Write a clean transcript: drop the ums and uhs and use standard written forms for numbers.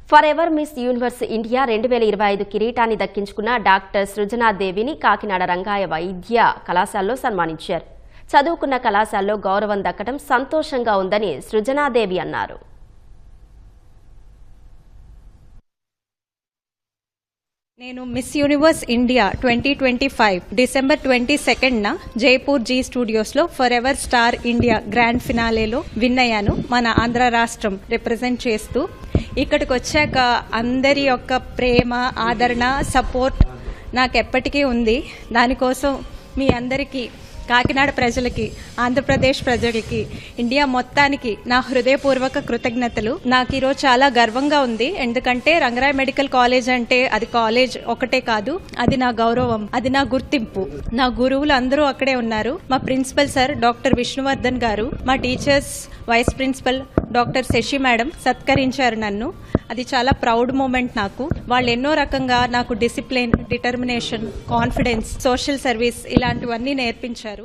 For ever miss Universe India 2025 కిరీటాన్ని దక్కించుకున్న doctor సృజనాదేవిని Kakinada రంగాయ వైద్య కళాశాలలో సన్మానించారు. చదువుకున్న కళాశాలలో గౌరవం దక్కడం సంతోషంగా ఉందని సృజనాదేవి అన్నారు. నేను మిస్ యూనివర్స్ ఇండియా 2025 డిసెంబర్ 22న జైపూర్ జీ స్టూడియోస్లో forever star India grand ఫినాలేలో విన్ అయ్యాను. మన ఆంధ్ర రాష్ట్రం రిప్రజెంట్ చేస్తూ ఇక్కడికి వచ్చాక అందరి యొక్క ప్రేమ, ఆదరణ, సపోర్ట్ నాకు ఎప్పటికీ ఉంది. దానికోసం మీ అందరికీ, కాకినాడ ప్రజలకి, ఆంధ్రప్రదేశ్ ప్రజలకి, ఇండియా మొత్తానికి నా హృదయపూర్వక కృతజ్ఞతలు. నాకు ఈరోజు చాలా గర్వంగా ఉంది. ఎందుకంటే రంగరాయ్ మెడికల్ కాలేజ్ అంటే అది కాలేజ్ ఒకటే కాదు, అది నా గౌరవం, అది నా గుర్తింపు. నా గురువులు అందరూ అక్కడే ఉన్నారు. మా ప్రిన్సిపల్ సార్ డాక్టర్ విష్ణువర్ధన్ గారు, మా teachers, vice principal doctor Shashi madam సత్కరించారు నన్ను. అది చాలా ప్రౌడ్ మూమెంట్ నాకు. వాళ్ళు ఎన్నో రకంగా నాకు discipline, determination, confidence, social service ఇలాంటివన్నీ నేర్పించారు.